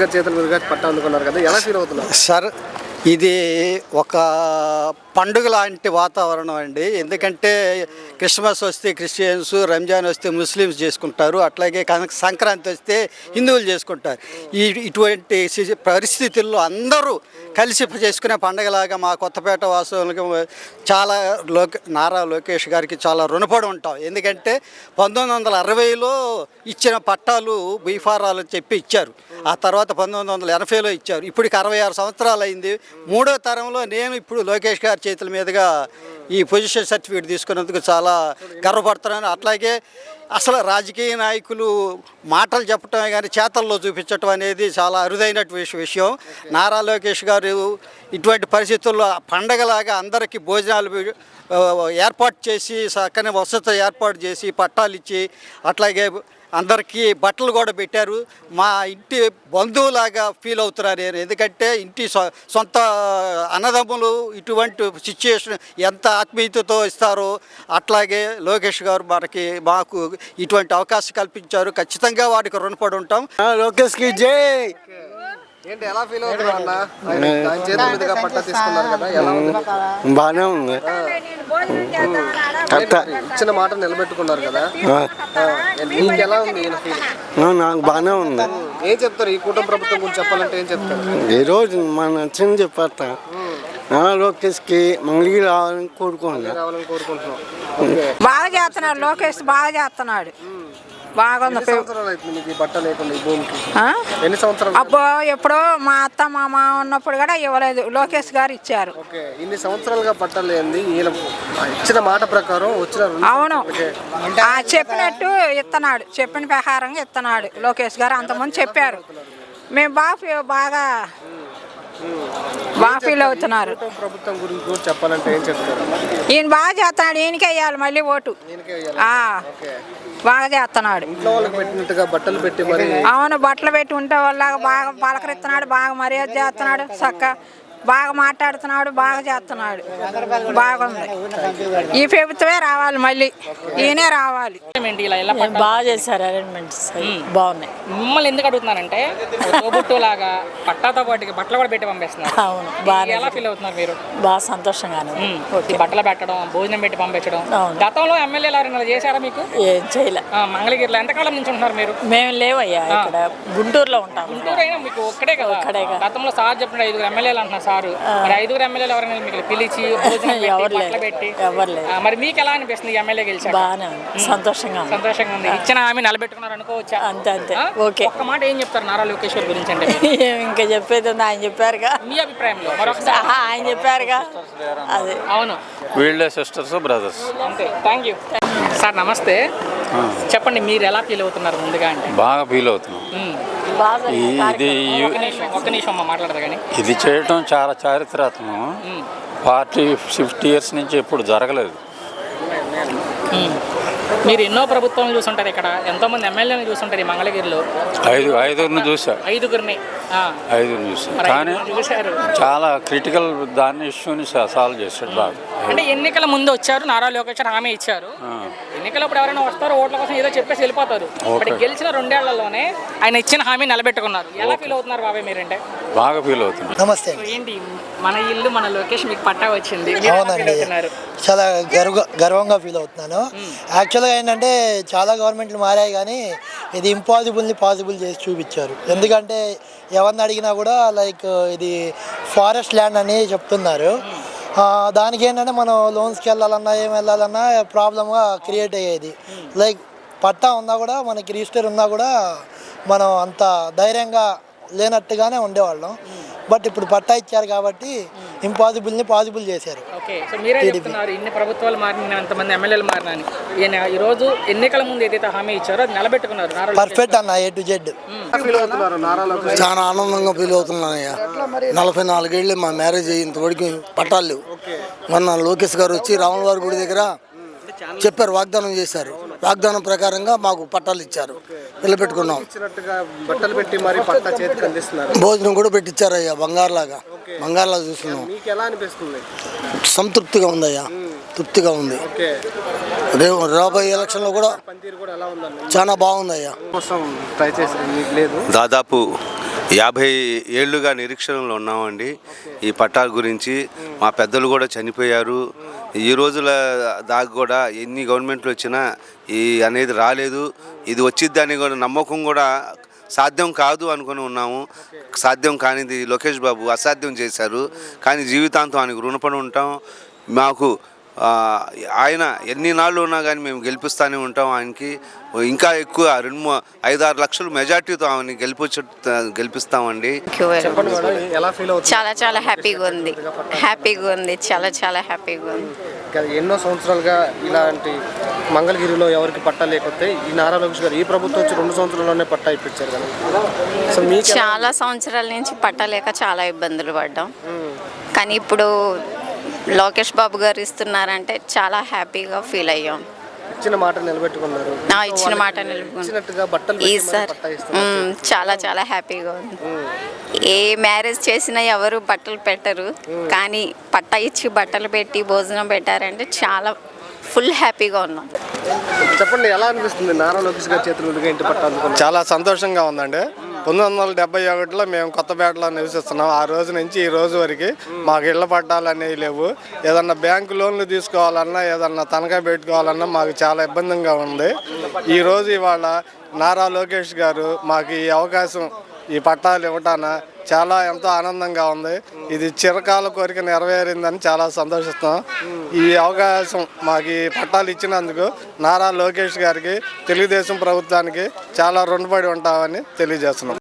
చేతుల మీదుగా పట్టా అందుకున్నారు కదా, ఎలా ఫీల్ అవుతున్నారు సార్? ఇది ఒక పండుగ లాంటి వాతావరణం అండి. ఎందుకంటే క్రిస్మస్ వస్తే క్రిస్టియన్స్, రంజాన్ వస్తే ముస్లిమ్స్ చేసుకుంటారు, అట్లాగే సంక్రాంతి వస్తే హిందువులు చేసుకుంటారు. ఇటువంటి పరిస్థితుల్లో అందరూ కలిసి చేసుకునే పండుగలాగా మా కొత్తపేట వాసులకు చాలా నారా లోకేష్ గారికి చాలా రుణపడి ఉంటాం. ఎందుకంటే 1960లో ఇచ్చిన పట్టాలు బీఫారాలు చెప్పి ఇచ్చారు. ఆ తర్వాత 1980లో ఇచ్చారు. ఇప్పటికి 66 సంవత్సరాలు అయింది. మూడో తరంలో నేను ఇప్పుడు లోకేష్ గారి చేతుల మీదుగా ఈ పొజిషన్ సర్టిఫికేట్ తీసుకున్నందుకు చాలా గర్వపడుతున్నాను. అట్లాగే అసలు రాజకీయ నాయకులు మాటలు చెప్పటమే కానీ చేతల్లో చూపించటం అనేది చాలా అరుదైనటువంటి విషయం. నారా లోకేష్ గారు ఇటువంటి పరిస్థితుల్లో పండగలాగా అందరికీ భోజనాలు ఏర్పాటు చేసి, చక్కని వసతి ఏర్పాటు చేసి, పట్టాలు ఇచ్చి, అట్లాగే అందరికీ బట్టలు కూడా పెట్టారు. మా ఇంటి బంధువులాగా ఫీల్ అవుతున్నారు నేను. ఎందుకంటే ఇంటి సొంత అన్నదమ్ములు ఇటువంటి సిచ్యుయేషన్ ఎంత ఆత్మీయతతో ఇస్తారో అట్లాగే లోకేష్ గారు మాకు ఇటువంటి అవకాశం కల్పించారు. ఖచ్చితంగా వాటికి రుణపడి ఉంటాం. లోకేష్కి జై. ఏంటి, ఎలా ఫీల్ అవుతున్నారు అన్న? ఆయన చేతుల మీదుగా పట్టా తీసుకున్నారు కదా, ఎలా ఉంది? బాగానే ఉంది. ఇచ్చిన మాట నిలబెట్టుకున్నారు కదా, మీకు ఎలా ఉంది? నాకు బాగానే ఉంది. ఏం చెప్తారు ఈ కూటమి ప్రభుత్వం గురించి చెప్పాలంటే ఏం చెప్తారు? ఈరోజు మన నచ్చింది చెప్పేస్తా. లోకేష్కి మంగళగిరి రావాలని కోరుకుంటున్నాం. బాగా చేస్తున్నాడు లోకేష్, బాగా చేస్తున్నాడు. బాగుంది. అబ్బో ఎప్పుడో మా అత్త మామ ఉన్నప్పుడు కూడా ఇవ్వలేదు, లోకేష్ గారు ఇచ్చారు. ఇన్ని సంవత్సరాలుగా పట్టలేంది, ఇచ్చిన మాట ప్రకారం వచ్చిన. అవును, చెప్పినట్టు ఇస్తున్నాడు, చెప్పిన ప్రకారంగా ఇస్తున్నాడు లోకేష్ గారు. అంతకుముందు చెప్పారు, మేము బాగా ఫీల్ అవుతున్నారు. ప్రభుత్వం గురించి చెప్పాలంటే ఏం చెప్తారు? ఈయన బాగా చేస్తున్నాడు, ఈయనకే వేయాలి మళ్ళీ ఓటు. బాగా చేస్తున్నాడు. బట్టలు పెట్టి మరి. అవును, బట్టలు పెట్టి ఉంటే వాళ్ళ బాగా పలకరిస్తున్నాడు, బాగా మర్యాద చేస్తున్నాడు, చక్కగా బాగా మాట్లాడుతున్నాడు, బాగా చేస్తున్నాడు. బాగుంది. ఈ ప్రభుత్వమే రావాలి, మళ్ళీ ఈయనే రావాలి. బాగా చేశారు అరేంజ్మెంట్స్, బాగున్నాయి. మిమ్మల్ని ఎందుకు అడుగుతున్నానంటే తోబుట్టులాగా పట్టాతో పాటు బట్టలు కూడా పెట్టి పంపిస్తున్నారు. అవును, బాగా. ఎలా ఫీల్ అవుతున్నారు మీరు? బాగా సంతోషంగానే. బట్టలు పెట్టడం, భోజనం పెట్టి పంపించడం. గతంలో ఎమ్మెల్యేలు ఎవరైనా చేశారా మీకు? ఏం చేయలే. మంగళగిరిలో ఎంతకాలం నుంచి ఉంటున్నారు మీరు? మేము లేవయ్యా, ఇక్కడ గుంటూరులో ఉంటాం. గుంటూరు అయినా మీకు ఒక్కడే కదా. గతంలో సార్ చెప్పిన 5 ఎమ్మెల్యేలు అంటున్నారు సార్. మరి 5 ఎమ్మెల్యేలు ఎవరైనా మీకు పిలిచి భోజనం పెట్టి ఎవరు లేదు. మరి మీకు ఎలా అనిపిస్తుంది ఎమ్మెల్యే గెలిచారు? బాగానే సంతోషంగా ఉంది. ఇచ్చిన హామీ నిలబెట్టుకున్నారు అనుకోవచ్చా? అంతే. ఓకే. ఒక్క మాట ఏం చెప్తారు నారా లోకేష్ గారి గురించి అంటే? ఇంకా చెప్పేది ఉంది, ఆయన చెప్పారుగా. మీ అభిప్రాయంలో మరొకసారి ఆయన చెప్పారుగా. అదే. అవును, వీళ్ళే సిస్టర్స్ బ్రదర్స్. అంతే. Thank you sir. నమస్తే. చెప్పండి, మీరు ఎలా ఫీల్ అవుతున్నారు ముందుగా అంటే? బాగా ఫీల్ అవుతున్నాం. ఒక్క నిమిషం మాట్లాడదు కానీ ఇది చేయటం చాలా చారిత్రాత్మకం. 40-50 years నుంచి ఎప్పుడు జరగలేదు. మీరు ఎన్నో ప్రభుత్వాలను చూసుంటారు, ఇక్కడ ఎంతో మంది ఎమ్మెల్యేలను చూసుంటారు. ఈ మంగళగిరిలో ఐదుగురిని చూసా. ఐదుగురిని చూసా, కానీ చాలా క్రిటికల్ దాన్ని ఇష్యూని సాల్వ్ చేశాడు బాగా. అంటే ఎన్నికల ముందు వచ్చారు, నారా లోకేష్ హామీ ఇచ్చారు. ఎన్నికలప్పుడు ఎవరైనా వస్తారో ఓట్ల కోసం ఏదో చెప్పేసి వెళ్ళిపోతారు. బట్ గెలిచిన 2 ఏళ్లలోనే ఆయన ఇచ్చిన హామీ నిలబెట్టుకున్నారు. ఎలా ఫీల్ అవుతున్నారు బాబాయ్ మీరంటే? బాగా ఫీల్ అవుతున్నారు. నమస్తే. ఏంటి, మన ఇల్లు మన లోకేష్ మీకు పట్టా వచ్చింది, చాలా గర్వంగా ఫీల్ అవుతున్నాను. యాక్చువల్గా ఏంటంటే చాలా గవర్నమెంట్లు మారాయి, కానీ ఇది ఇంపాసిబుల్ని పాసిబుల్ చేసి చూపించారు. ఎందుకంటే ఎవరిని అడిగినా కూడా లైక్ ఇది ఫారెస్ట్ ల్యాండ్ అని చెప్తున్నారు. దానికి ఏంటంటే మనం లోన్స్కి వెళ్ళాలన్నా ఏం వెళ్ళాలన్నా ప్రాబ్లమ్గా క్రియేట్ అయ్యేది. లైక్ పట్టా ఉన్నా కూడా మనకి రిజిస్టర్ ఉన్నా కూడా మనం అంత ధైర్యంగా లేనట్టుగానే ఉండేవాళ్ళం. బట్ ఇప్పుడు పట్టా ఇచ్చారు కాబట్టి ఇంపాసిబుల్ని పాసిబుల్ చేశారు. ఇన్ని ప్రభుత్వాలు మారిన, ఎంతమంది ఎమ్మెల్యేలు మారినాని ఈరోజు ఎన్నికల ముందు ఏదైతే హామీ ఇచ్చారో అది నిలబెట్టుకున్నారు. పర్ఫెక్ట్ అన్న, A to Z. చాలా ఆనందంగా ఫీల్ అవుతున్నానయ్యా. 44 ఏళ్ళు మా మ్యారేజ్ ఇంతవరకు పట్టాలు లేవు. మొన్న లోకేష్ గారు వచ్చి రాములవారి గుడి దగ్గర చెప్పారు, వాగ్దానం చేశారు. వాగ్దానం ప్రకారంగా మాకు పట్టాలు ఇచ్చారు, నిలబెట్టుకున్నాం. భోజనం కూడా పెట్టించారయ్యా, బంగారులాగా చూస్తున్నాం. సంతృప్తిగా ఉందయ్యా, తృప్తిగా ఉంది. రాబోయే ఎలక్షన్లో కూడా చాలా బాగుందయ్యా. దాదాపు 50 ఏళ్ళుగా నిరీక్షణలో ఉన్నామండి ఈ పట్టాల గురించి. మా పెద్దలు కూడా చనిపోయారు. ఈ రోజుల దాకా కూడా ఎన్ని గవర్నమెంట్లు వచ్చినా ఈ అనేది రాలేదు. ఇది వచ్చిద్దని కూడా నమ్మకం కూడా సాధ్యం కాదు అనుకుని ఉన్నాము. సాధ్యం కానిది లోకేష్ బాబు అసాధ్యం చేశారు. కానీ జీవితాంతం ఆయనకు రుణపడి ఉంటాం. మాకు ఆయన ఎన్ని నాళ్ళు ఉన్నా కానీ మేము గెలిపిస్తూనే ఉంటాం. ఆయనకి ఇంకా ఎక్కువ 5-6 లక్షలు మెజార్టీతో ఆమెని గెలిపిస్తామండి. చెప్పండి మేడం, ఎలా ఫీల్ అవుతుంది? చాలా చాలా హ్యాపీగా ఉంది, చాలా చాలా హ్యాపీగా ఉంది. ఎన్నో సంవత్సరాలుగా ఇలాంటి మంగళగిరిలో ఎవరికి పట్టా లేకపోతే ఈ నారా లోకేష్ గారు ఈ ప్రభుత్వం వచ్చి 2 సంవత్సరాల్లోనే పట్టా ఇప్పించారు కదా. అసలు మీకు చాలా సంవత్సరాల నుంచి పట్టలేక చాలా ఇబ్బందులు పడ్డాం. కానీ ఇప్పుడు లోకేష్ బాబు గారు ఇస్తున్నారంటే చాలా హ్యాపీగా ఫీల్ అయ్యాం. ఇచ్చిన మాట నిలబెట్టుకున్నారు. ఇచ్చిన మాట నిలబెట్టుకున్నారు ఈసారి. చాలా చాలా హ్యాపీగా ఉంది. ఏ మ్యారేజ్ చేసినా ఎవరు బట్టలు పెట్టరు, కానీ పట్టా ఇచ్చి బట్టలు పెట్టి భోజనం పెట్టారంటే చాలా ఫుల్ హ్యాపీగా ఉన్నాం. చెప్పండి, ఎలా అనిపిస్తుంది నారా లోకేష్ గారి చేతుల మీదుగా ఇంటి పట్టా అందుకున్నారు? చాలా సంతోషంగా ఉందండి. 1971లో మేము కొత్తపేటలో నివసిస్తున్నాం. ఆ రోజు నుంచి ఈ రోజు వరకు మాకు ఇళ్ల పట్టాలు అనేవి లేవు. ఏదన్నా బ్యాంకు లోన్లు తీసుకోవాలన్నా, ఏదన్నా తనఖా పెట్టుకోవాలన్నా మాకు చాలా ఇబ్బందిగా ఉంది. ఇవాళ నారా లోకేష్ గారు మాకు ఈ అవకాశం, ఈ పట్టాలు ఇవ్వటాన చాలా ఎంతో ఆనందంగా ఉంది. ఇది చిరకాల కోరిక నెరవేరిందని చాలా సంతోషిస్తున్నాం. ఈ అవకాశం మాకు ఈ పట్టాలు ఇచ్చినందుకు నారా లోకేష్ గారికి, తెలుగుదేశం ప్రభుత్వానికి చాలా రుణపడి ఉంటామని తెలియజేస్తున్నాం.